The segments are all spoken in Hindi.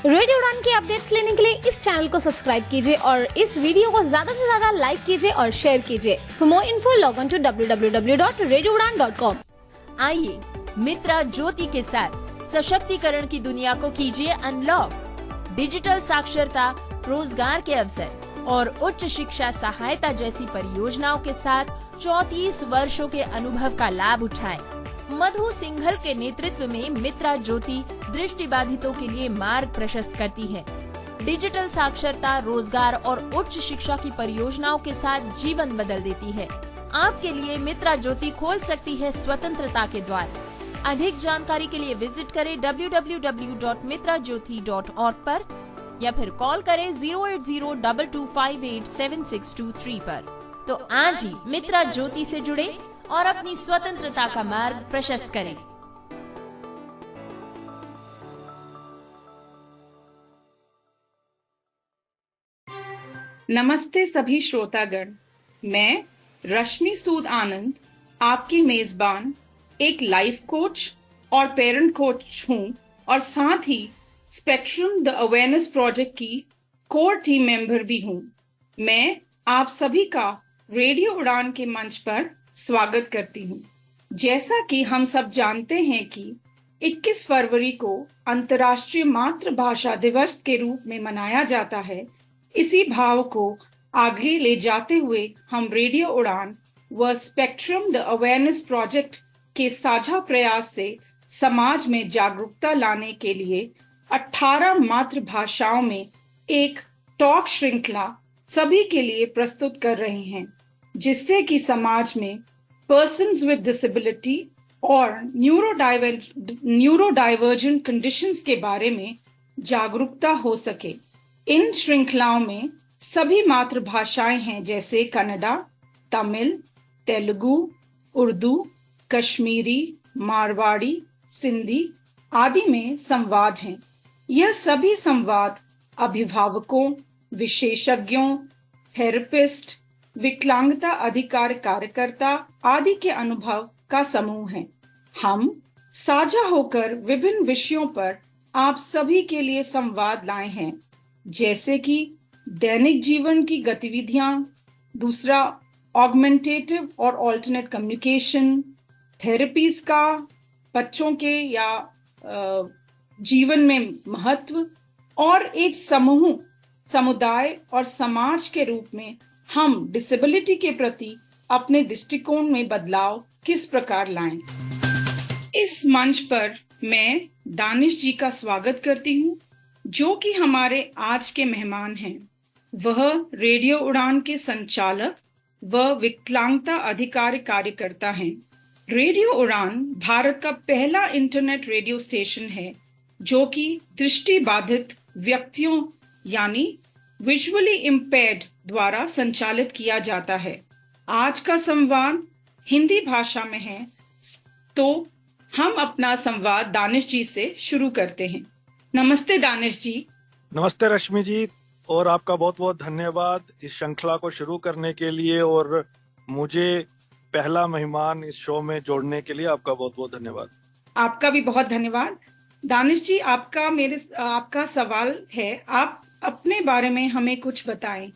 रेडियो उड़ान के अपडेट्स लेने के लिए इस चैनल को सब्सक्राइब कीजिए और इस वीडियो को ज्यादा से ज्यादा लाइक कीजिए और शेयर कीजिए। For more info log on to www.radioudan.com। आइए मित्रा ज्योति के साथ सशक्तिकरण की दुनिया को कीजिए अनलॉक। डिजिटल साक्षरता, रोजगार के अवसर और उच्च शिक्षा सहायता जैसी परियोजनाओं के साथ 34 वर्षों के अनुभव का लाभ उठाएं। मधु सिंघल के नेतृत्व में मित्रा ज्योति दृष्टिबाधितों के लिए मार्ग प्रशस्त करती है। डिजिटल साक्षरता, रोजगार और उच्च शिक्षा की परियोजनाओं के साथ जीवन बदल देती है। आपके लिए मित्रा ज्योति खोल सकती है स्वतंत्रता के द्वार। अधिक जानकारी के लिए विजिट करें www.mitrajyoti.org पर या फिर कॉल करें 08022587623 पर। तो आज ही मित्रा ज्योति से जुड़े और अपनी स्वतंत्रता का मार्ग प्रशस्त करें। नमस्ते सभी श्रोतागण, मैं रश्मि सूद आनंद आपकी मेजबान एक लाइफ कोच और पेरेंट कोच हूं और साथ ही स्पेक्ट्रम द अवेयरनेस प्रोजेक्ट की कोर टीम मेंबर भी हूं। मैं आप सभी का रेडियो उड़ान के मंच पर स्वागत करती हूं। जैसा कि हम सब जानते हैं कि 21 फरवरी को अंतर्राष्ट्रीय मातृभाषा दिवस के रूप में मनाया जाता है। इसी भाव को आगे ले जाते हुए हम रेडियो उड़ान व स्पेक्ट्रम द अवेयरनेस प्रोजेक्ट के साझा प्रयास से समाज में जागरूकता लाने के लिए 18 मातृभाषाओं में एक टॉक श्रृंखला सभी के लिए प्रस्तुत कर रहे हैं, जिससे कि समाज में पर्सन्स विद डिसेबिलिटी और न्यूरोडाइवर्जेंट कंडीशंस के बारे में जागरूकता हो सके। इन श्रृंखलाओं में सभी मातृभाषाएं हैं, जैसे कन्नड़ा, तमिल, तेलुगु, उर्दू, कश्मीरी, मारवाड़ी, सिंधी आदि में संवाद हैं। यह सभी संवाद अभिभावकों, विशेषज्ञों, थेरेपिस्ट, विकलांगता अधिकार कार्यकर्ता आदि के अनुभव का समूह है। हम साझा होकर विभिन्न विषयों पर आप सभी के लिए संवाद लाए हैं, जैसे कि दैनिक जीवन की गतिविधियां, दूसरा ऑगमेंटेटिव और ऑल्टरनेट कम्युनिकेशन, थेरेपीज का बच्चों के या जीवन में महत्व, और एक समूह, समुदाय और समाज के रूप में हम डिसेबिलिटी के प्रति अपने दृष्टिकोण में बदलाव किस प्रकार लाएं। इस मंच पर मैं दानिश जी का स्वागत करती हूं, जो कि हमारे आज के मेहमान हैं। वह रेडियो उड़ान के संचालक व विकलांगता अधिकार कार्यकर्ता हैं। रेडियो उड़ान भारत का पहला इंटरनेट रेडियो स्टेशन है जो कि दृष्टिबाधित व्यक्तियों यानी विजुअली इम्पेयर्ड द्वारा संचालित किया जाता है। आज का संवाद हिंदी भाषा में है, तो हम अपना संवाद दानिश जी से शुरू करते हैं। नमस्ते दानिश जी। नमस्ते रश्मि जी, और आपका बहुत बहुत धन्यवाद इस श्रृंखला को शुरू करने के लिए और मुझे पहला मेहमान इस शो में जोड़ने के लिए आपका बहुत बहुत धन्यवाद। आपका भी बहुत धन्यवाद। दानिश जी, आपका सवाल है, आप अपने बारे में हमें कुछ बताएं।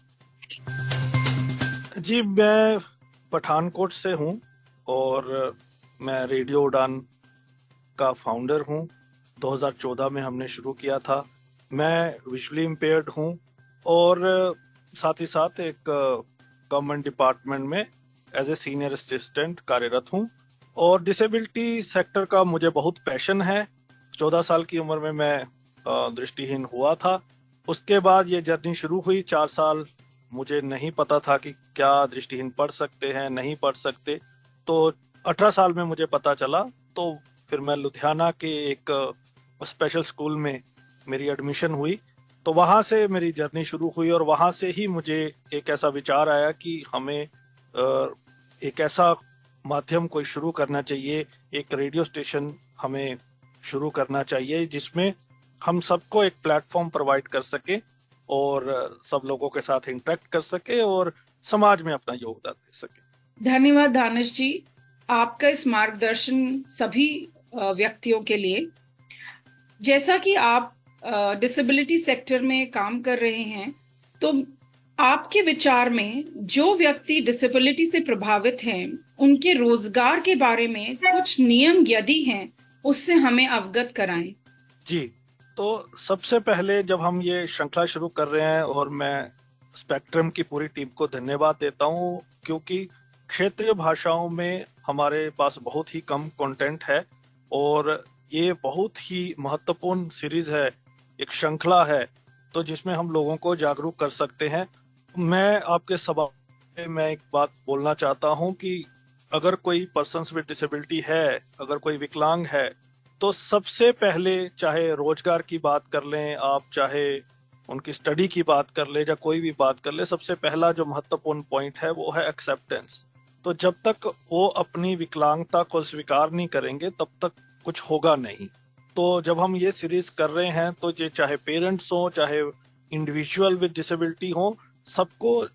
जी, मैं पठानकोट से हूं और मैं रेडियो उड़ान का फाउंडर हूं। 2014 में हमने शुरू किया था। मैं विजुअली इम्पेयर्ड हूं और साथ ही साथ एक गवर्नमेंट डिपार्टमेंट में एज ए सीनियर असिस्टेंट कार्यरत हूं और डिसेबिलिटी सेक्टर का मुझे बहुत पैशन है। 14 साल की उम्र में मैं दृष्टिहीन हुआ था। उसके बाद ये जर्नी शुरू हुई। 4 साल मुझे नहीं पता था कि क्या दृष्टिहीन पढ़ सकते हैं, नहीं पढ़ सकते। तो 18 साल में मुझे पता चला, तो फिर मैं लुधियाना के एक स्पेशल स्कूल में मेरी एडमिशन हुई। तो वहां से मेरी जर्नी शुरू हुई और वहां से ही मुझे एक ऐसा विचार आया कि हमें एक ऐसा माध्यम कोई शुरू करना चाहिए, एक रेडियो स्टेशन हमें शुरू करना चाहिए जिसमें हम सबको एक प्लेटफॉर्म प्रोवाइड कर सके और सब लोगों के साथ इंटरेक्ट कर सके और समाज में अपना योगदान दे सके। धन्यवाद दानिश जी, आपका इस मार्गदर्शन सभी व्यक्तियों के लिए। जैसा कि आप डिसेबिलिटी सेक्टर में काम कर रहे हैं, तो आपके विचार में जो व्यक्ति डिसेबिलिटी से प्रभावित हैं, उनके रोजगार के बारे में कुछ नियम यदि हैं, उससे हमें अवगत कराएं। जी, तो सबसे पहले जब हम ये श्रृंखला शुरू कर रहे हैं, और मैं स्पेक्ट्रम की पूरी टीम को धन्यवाद देता हूँ, क्योंकि क्षेत्रीय भाषाओं में हमारे पास बहुत ही कम कंटेंट है और ये बहुत ही महत्वपूर्ण सीरीज है, एक श्रृंखला है, तो जिसमें हम लोगों को जागरूक कर सकते हैं। मैं आपके सवाल में मैं एक बात बोलना चाहता हूं कि अगर कोई पर्सन्स विद डिसेबिलिटी है, अगर कोई विकलांग है, तो सबसे पहले चाहे रोजगार की बात कर लें आप, चाहे उनकी स्टडी की बात कर ले, या कोई भी बात कर ले, सबसे पहला जो महत्वपूर्ण पॉइंट है वो है एक्सेप्टेंस। तो जब तक वो अपनी विकलांगता को स्वीकार नहीं करेंगे तब तक कुछ होगा नहीं। तो जब हम ये सीरीज कर रहे हैं तो ये चाहे पेरेंट्स हो, चाहे इंडिविजुअल विद डिसेबिलिटी हो, सबको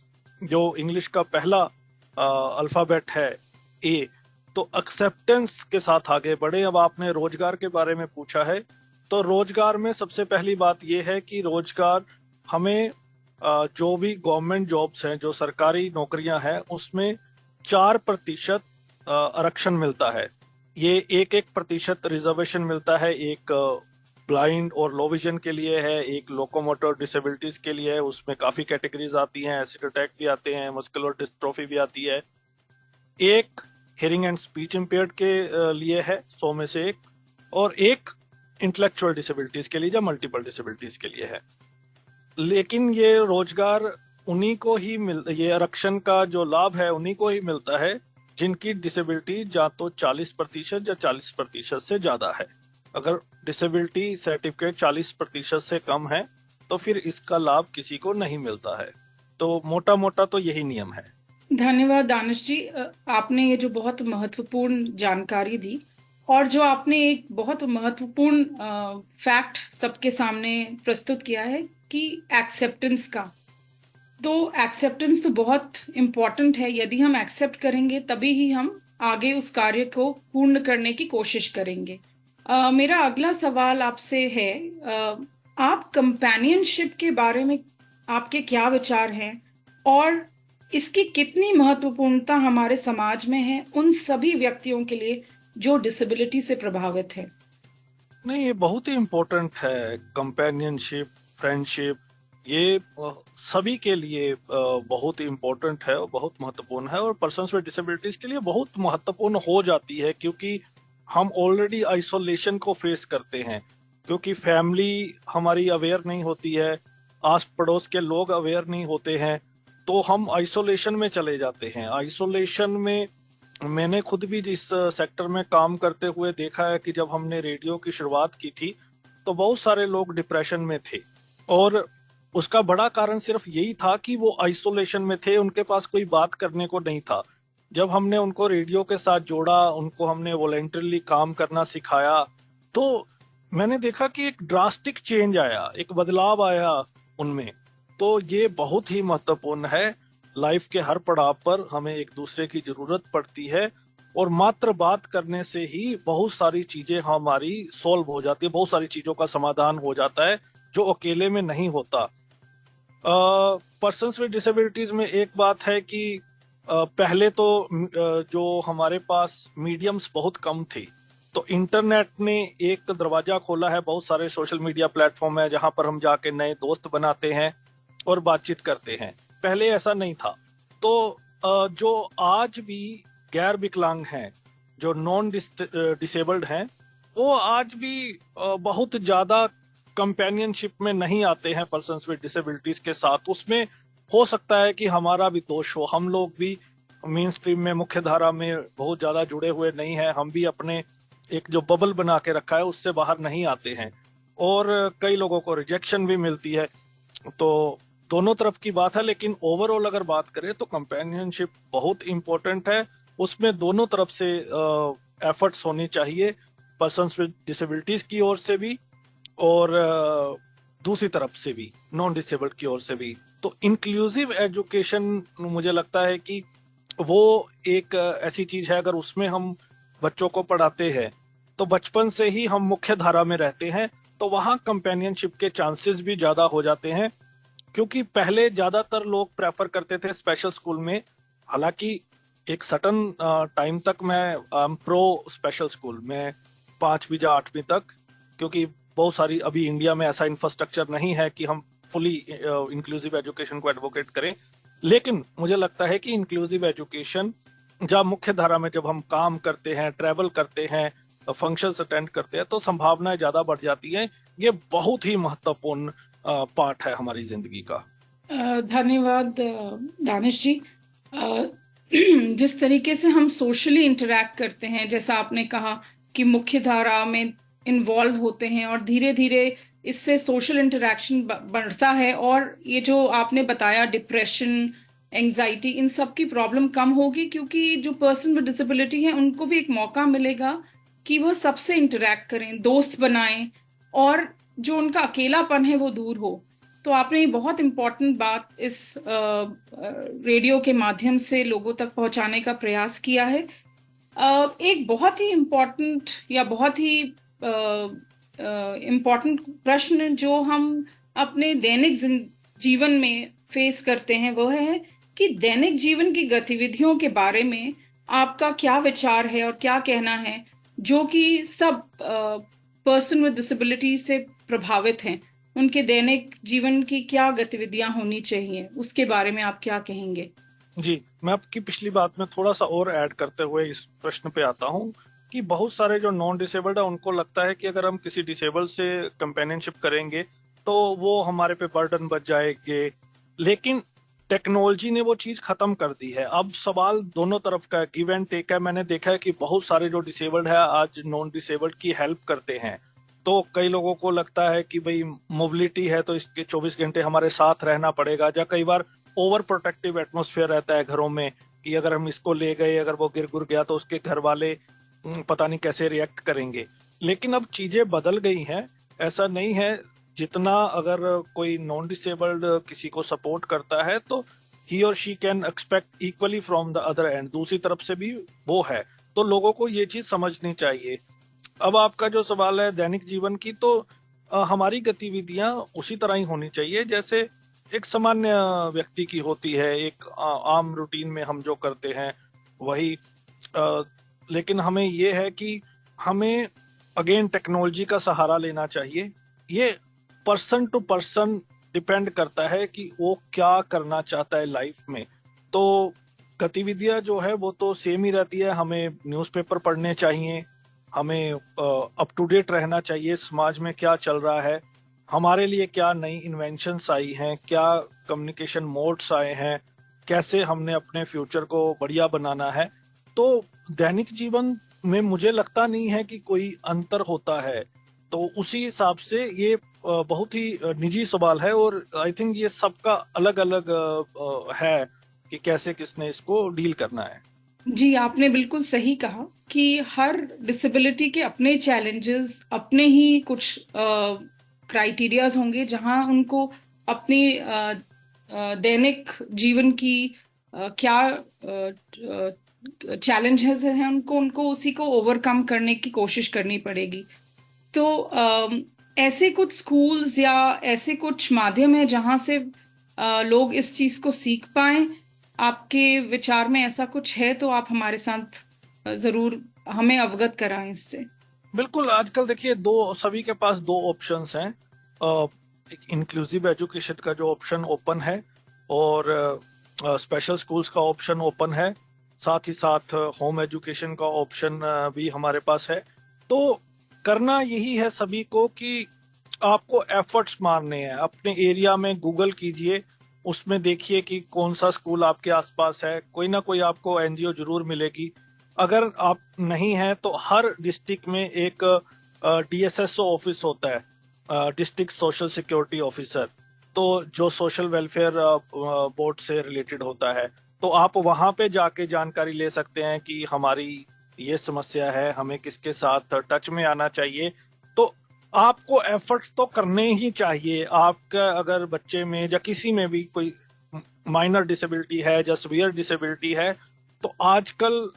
जो इंग्लिश का पहला अल्फाबेट है ए, तो एक्सेप्टेंस के साथ आगे बढ़े। अब आपने रोजगार के बारे में पूछा है, तो रोजगार में सबसे पहली बात यह है कि रोजगार हमें जो भी गवर्नमेंट जॉब्स हैं, जो सरकारी नौकरियां हैं, उसमें 4% आरक्षण मिलता है। ये 1% रिजर्वेशन मिलता है। एक ब्लाइंड और लो विजन के लिए है, एक लोकोमोटर डिसेबिलिटीज के लिए है, उसमें काफी कैटेगरीज आती हैं, एसिड अटैक भी आते हैं, मस्कुलर डिस्ट्रोफी भी आती है। एक हियरिंग एंड स्पीच इम्पेयर्ड के लिए है 100 में से एक, और एक इंटेलेक्चुअल डिसेबिलिटीज के लिए या मल्टीपल डिसेबिलिटीज के लिए है। लेकिन ये रोजगार उन्हीं को ही ये आरक्षण का जो लाभ है उन्हीं को ही मिलता है जिनकी डिसेबिलिटी या तो 40% या 40% से ज्यादा है। अगर डिसेबिलिटी सर्टिफिकेट 40% से कम है तो फिर इसका लाभ किसी को नहीं मिलता है। तो मोटा मोटा तो यही नियम है। धन्यवाद दानिश जी, आपने ये जो बहुत महत्वपूर्ण जानकारी दी, और जो आपने एक बहुत महत्वपूर्ण फैक्ट सबके सामने प्रस्तुत किया है कि एक्सेप्टेंस का, तो एक्सेप्टेंस तो बहुत इम्पोर्टेंट है। यदि हम एक्सेप्ट करेंगे तभी ही हम आगे उस कार्य को पूर्ण करने की कोशिश करेंगे। मेरा अगला सवाल आपसे है, आप कंपेनियनशिप के बारे में आपके क्या विचार हैं और इसकी कितनी महत्वपूर्णता हमारे समाज में है उन सभी व्यक्तियों के लिए जो डिसेबिलिटी से प्रभावित है? नहीं, ये बहुत ही इम्पोर्टेंट है। कंपेनियनशिप, फ्रेंडशिप, ये सभी के लिए बहुत इम्पोर्टेंट है और बहुत महत्वपूर्ण है, और पर्सन्स विद डिसेबिलिटीज के लिए बहुत महत्वपूर्ण हो जाती है, क्योंकि हम ऑलरेडी आइसोलेशन को फेस करते हैं, क्योंकि फैमिली हमारी अवेयर नहीं होती है, आस पड़ोस के लोग अवेयर नहीं होते हैं, तो हम आइसोलेशन में चले जाते हैं। आइसोलेशन में मैंने खुद भी इस सेक्टर में काम करते हुए देखा है कि जब हमने रेडियो की शुरुआत की थी तो बहुत सारे लोग डिप्रेशन में थे, और उसका बड़ा कारण सिर्फ यही था कि वो आइसोलेशन में थे, उनके पास कोई बात करने को नहीं था। जब हमने उनको रेडियो के साथ जोड़ा, उनको हमने वॉलंटरली काम करना सिखाया, तो मैंने देखा कि एक ड्रास्टिक चेंज आया, एक बदलाव आया उनमें। तो ये बहुत ही महत्वपूर्ण है। लाइफ के हर पड़ाव पर हमें एक दूसरे की जरूरत पड़ती है, और मात्र बात करने से ही बहुत सारी चीजें हमारी सॉल्व हो जाती है, बहुत सारी चीजों का समाधान हो जाता है जो अकेले में नहीं होता। पर्सन्स विद डिसेबिलिटीज में एक बात है कि पहले तो जो हमारे पास मीडियम्स बहुत कम थे, तो इंटरनेट ने एक दरवाजा खोला है। बहुत सारे सोशल मीडिया प्लेटफॉर्म है जहां पर हम जाके नए दोस्त बनाते हैं और बातचीत करते हैं। पहले ऐसा नहीं था। तो जो आज भी गैर विकलांग हैं, जो नॉन डिसेबल्ड हैं, वो आज भी बहुत ज्यादा कंपेनियनशिप में नहीं आते हैं पर्सन्स विद डिसेबिलिटीज के साथ। उसमें हो सकता है कि हमारा भी दोष हो, हम लोग भी मेन स्ट्रीम में, मुख्य धारा में बहुत ज्यादा जुड़े हुए नहीं हैं, हम भी अपने एक जो बबल बना के रखा है उससे बाहर नहीं आते हैं, और कई लोगों को रिजेक्शन भी मिलती है। तो दोनों तरफ की बात है, लेकिन ओवरऑल अगर बात करें तो कंपेनियनशिप बहुत इंपॉर्टेंट है। उसमें दोनों तरफ से एफर्ट्स होनी चाहिए, पर्सन्स विद डिसेबिलिटीज की ओर से भी और दूसरी तरफ से भी, नॉन डिसेबल्ड की ओर से भी। तो इंक्लूसिव एजुकेशन मुझे लगता है कि वो एक ऐसी चीज है, अगर उसमें हम बच्चों को पढ़ाते हैं तो बचपन से ही हम मुख्य धारा में रहते हैं, तो वहाँ कंपेनियनशिप के चांसेस भी ज्यादा हो जाते हैं, क्योंकि पहले ज्यादातर लोग प्रेफर करते थे स्पेशल स्कूल में। हालांकि एक सटन टाइम तक मैं प्रो स्पेशल स्कूल में 5वीं या 8वीं तक, क्योंकि बहुत सारी अभी इंडिया में ऐसा इंफ्रास्ट्रक्चर नहीं है कि हम फुली इंक्लूसिव एजुकेशन को एडवोकेट करें। लेकिन मुझे लगता है कि इंक्लूसिव एजुकेशन जब मुख्य धारा में जब हम काम करते हैं, ट्रेवल करते हैं, फंक्शंस अटेंड करते हैं, तो संभावनाएं ज्यादा बढ़ जाती हैं। ये बहुत ही महत्वपूर्ण पार्ट है हमारी जिंदगी का। धन्यवाद दानिश जी। जिस तरीके से हम सोशली इंटरैक्ट करते हैं, जैसा आपने कहा कि मुख्य धारा में इन्वॉल्व होते हैं और धीरे धीरे इससे सोशल इंटरैक्शन बढ़ता है, और ये जो आपने बताया डिप्रेशन, एंजाइटी, इन सब की प्रॉब्लम कम होगी, क्योंकि जो पर्सन विद डिसेबिलिटी है उनको भी एक मौका मिलेगा कि वो सबसे इंटरैक्ट करें, दोस्त बनाएं, और जो उनका अकेलापन है वो दूर हो। तो आपने ये बहुत इम्पोर्टेंट बात इस रेडियो के माध्यम से लोगों तक पहुंचाने का प्रयास किया है। एक बहुत ही इम्पोर्टेंट या बहुत ही इम्पोर्टेंट प्रश्न जो हम अपने दैनिक जीवन में फेस करते हैं वो है कि दैनिक जीवन की गतिविधियों के बारे में आपका क्या विचार है और क्या कहना है, जो कि सब पर्सन विद डिसेबिलिटी से प्रभावित हैं। उनके दैनिक जीवन की क्या गतिविधियां होनी चाहिए, उसके बारे में आप क्या कहेंगे? जी, मैं आपकी पिछली बात में थोड़ा सा और ऐड करते हुए इस प्रश्न पे आता हूँ कि बहुत सारे जो नॉन डिसेबल्ड है उनको लगता है कि अगर हम किसी डिसेबल्ड से कंपेनियनशिप करेंगे तो वो हमारे पे बर्डन बच जाएंगे। लेकिन टेक्नोलॉजी ने वो चीज खत्म कर दी है। अब सवाल दोनों तरफ का गिव एंड टेक है। मैंने देखा है कि बहुत सारे जो डिसेबल्ड है आज नॉन डिसेबल्ड की हेल्प करते हैं। तो कई लोगों को लगता है कि भाई मोबिलिटी है तो इसके 24 घंटे हमारे साथ रहना पड़ेगा, या कई बार ओवर प्रोटेक्टिव एटमोस्फेयर रहता है घरों में कि अगर हम इसको ले गए, अगर वो गिर गुर गया तो उसके घर वाले पता नहीं कैसे रिएक्ट करेंगे। लेकिन अब चीजें बदल गई हैं। ऐसा नहीं है, जितना अगर कोई नॉन डिसेबल्ड किसी को सपोर्ट करता है तो ही और she can expect equally from the other and, दूसरी तरफ से भी वो है। तो लोगों को ये चीज समझनी चाहिए। अब आपका जो सवाल है दैनिक जीवन की, तो हमारी गतिविधियां उसी तरह ही होनी चाहिए जैसे एक सामान्य व्यक्ति की होती है। एक आम रूटीन में हम जो करते हैं वही, लेकिन हमें ये है कि हमें अगेन टेक्नोलॉजी का सहारा लेना चाहिए। ये पर्सन टू पर्सन डिपेंड करता है कि वो क्या करना चाहता है लाइफ में। तो गतिविधियां जो है वो तो सेम ही रहती है। हमें न्यूज़पेपर पढ़ने चाहिए, हमें अप टू डेट रहना चाहिए समाज में क्या चल रहा है, हमारे लिए क्या नई इन्वेंशंस आई हैं, क्या कम्युनिकेशन मोड्स आए हैं, कैसे हमने अपने फ्यूचर को बढ़िया बनाना है। तो दैनिक जीवन में मुझे लगता नहीं है कि कोई अंतर होता है। तो उसी हिसाब से ये बहुत ही निजी सवाल है, और आई थिंक ये सबका अलग अलग है कि कैसे किसने इसको डील करना है। जी, आपने बिल्कुल सही कहा कि हर डिसेबिलिटी के अपने चैलेंजेस, अपने ही कुछ क्राइटेरियाज होंगे जहां उनको अपनी दैनिक जीवन की क्या चैलेंजेस हैं उनको उसी को ओवरकम करने की कोशिश करनी पड़ेगी। तो ऐसे कुछ स्कूल्स या ऐसे कुछ माध्यम है जहां से लोग इस चीज को सीख पाएं। आपके विचार में ऐसा कुछ है तो आप हमारे साथ जरूर हमें अवगत कराएं इससे। बिल्कुल, आजकल देखिए सभी के पास दो ऑप्शंस हैं। एक इंक्लूसिव एजुकेशन का जो ऑप्शन ओपन है, और स्पेशल स्कूल्स का ऑप्शन ओपन है, साथ ही साथ होम एजुकेशन का ऑप्शन भी हमारे पास है। तो करना यही है सभी को कि आपको एफर्ट्स मारने हैं। अपने एरिया में गूगल कीजिए, उसमें देखिए कि कौन सा स्कूल आपके आसपास है। कोई ना कोई आपको एनजीओ जरूर मिलेगी। अगर आप नहीं है तो हर डिस्ट्रिक्ट में एक डीएसएसओ ऑफिस होता है, डिस्ट्रिक्ट सोशल सिक्योरिटी ऑफिसर, तो जो सोशल वेलफेयर बोर्ड से रिलेटेड होता है। तो आप वहां पे जाके जानकारी ले सकते हैं कि हमारी ये समस्या है, हमें किसके साथ टच में आना चाहिए। तो आपको एफर्ट्स तो करने ही चाहिए। आपका अगर बच्चे में या किसी में भी कोई माइनर डिसेबिलिटी है या सीवियर डिसेबिलिटी है, तो आजकल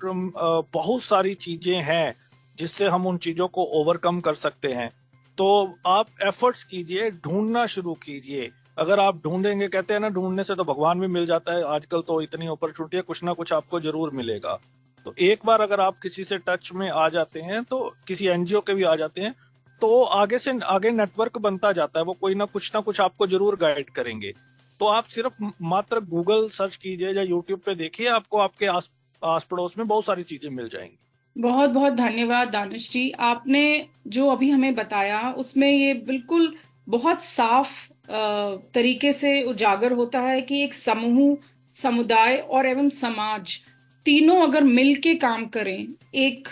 बहुत सारी चीजें हैं जिससे हम उन चीजों को ओवरकम कर सकते हैं। तो आप एफर्ट्स कीजिए, ढूंढना शुरू कीजिए। अगर आप ढूंढेंगे, कहते हैं ना ढूंढने से तो भगवान भी मिल जाता है, आजकल तो इतनी अपॉर्चुनिटी है, कुछ ना कुछ आपको जरूर मिलेगा। तो एक बार अगर आप किसी से टच में आ जाते हैं, तो किसी एनजीओ के भी आ जाते हैं, तो आगे से आगे नेटवर्क बनता जाता है, वो कोई ना कुछ आपको जरूर गाइड करेंगे। तो आप सिर्फ मात्र गूगल सर्च कीजिए या यूट्यूब पे देखिए, आपको आपके आस पड़ोस में बहुत सारी चीजें मिल जाएंगी। बहुत बहुत धन्यवाद दानिश जी, आपने जो अभी हमें बताया उसमें ये बिल्कुल बहुत साफ तरीके से उजागर होता है कि एक समूह, समुदाय और एवं समाज तीनों अगर मिल के काम करें, एक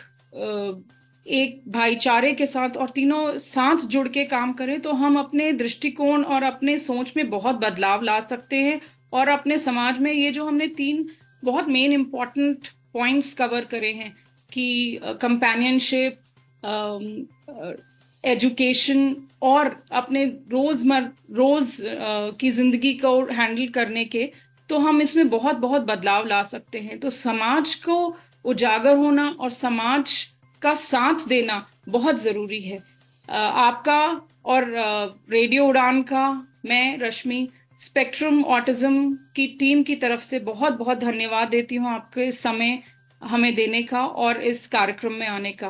भाईचारे के साथ और तीनों साथ जुड़ के काम करें, तो हम अपने दृष्टिकोण और अपने सोच में बहुत बदलाव ला सकते हैं। और अपने समाज में ये जो हमने 3 बहुत मेन इम्पोर्टेंट पॉइंट्स कवर करे हैं कि कंपेनियनशिप, एजुकेशन और अपने रोज की जिंदगी को हैंडल करने के, तो हम इसमें बहुत बहुत बदलाव ला सकते हैं। तो समाज को उजागर होना और समाज का साथ देना बहुत जरूरी है। आपका और रेडियो उड़ान का मैं रश्मि स्पेक्ट्रम ऑटिज्म की टीम की तरफ से बहुत बहुत धन्यवाद देती हूँ आपके समय हमें देने का और इस कार्यक्रम में आने का।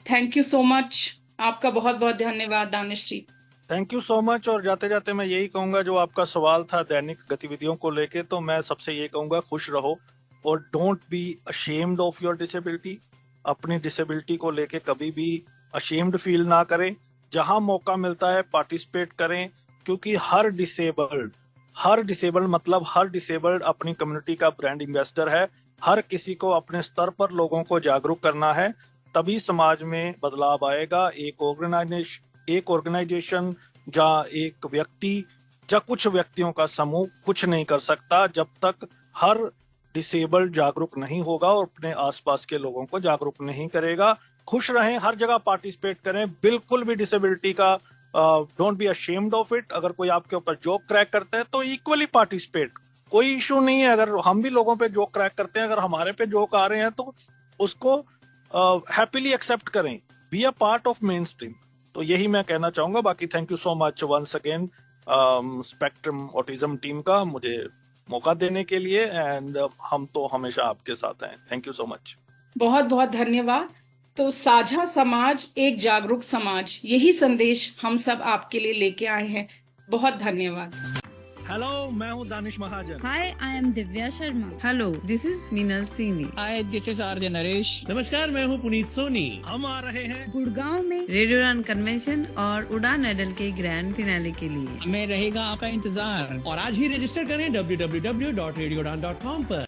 थैंक यू सो मच, आपका बहुत बहुत धन्यवाद Danish ji. Thank you so much. और जाते जाते मैं यही कहूंगा, जो आपका सवाल था दैनिक गतिविधियों को लेके, तो मैं सबसे ये कहूंगा, खुश रहो और don't be ashamed of your disability. अपनी डिसेबिलिटी को लेके कभी भी अशेम्ड फील ना करें, जहां मौका मिलता है पार्टिसिपेट करें, क्योंकि हर डिसेबल्ड मतलब हर डिसेबल्ड अपनी कम्युनिटी का ब्रांड एम्बेसडर है। हर किसी को अपने स्तर पर लोगों को जागरूक करना है, तभी समाज में बदलाव आएगा। एक ऑर्गेनाइजेशन या एक व्यक्ति या कुछ व्यक्तियों का समूह कुछ नहीं कर सकता जब तक हर डिसेबल्ड जागरूक नहीं होगा और अपने आसपास के लोगों को जागरूक नहीं करेगा। खुश रहें, हर जगह पार्टिसिपेट करें, बिल्कुल भी डिसेबिलिटी का don't be ashamed of it. अगर कोई आपके ऊपर जोक क्रैक करता है तो इक्वली पार्टिसिपेट, कोई इशू नहीं है। अगर हम भी लोगों पे जोक क्रैक करते हैं, अगर हमारे पे जोक आ रहे हैं तो उसको हैप्पीली एक्सेप्ट करें, be a part of main stream. तो यही मैं कहना चाहूंगा। बाकी thank you so much once again spectrum autism team का मुझे मौका देने के लिए, एंड हम तो हमेशा आपके साथ हैं। Thank you so much. बहुत बहुत धन्यवाद। तो साझा समाज एक जागरूक समाज, यही संदेश हम सब आपके लिए लेके आए हैं। बहुत धन्यवाद। हेलो, मैं हूँ दानिश महाजन। Hi, I am Divya Sharma. Hello, this is Minal Sini. Hi, this is RJ Naresh. नमस्कार, मैं हूँ पुनीत सोनी। हम आ रहे हैं गुड़गांव में रेडियो उड़ान कन्वेंशन और उड़ान आइडल के ग्रैंड फिनाले के लिए। हमें रहेगा आपका इंतजार और आज ही रजिस्टर करें www.radioudan.com पर।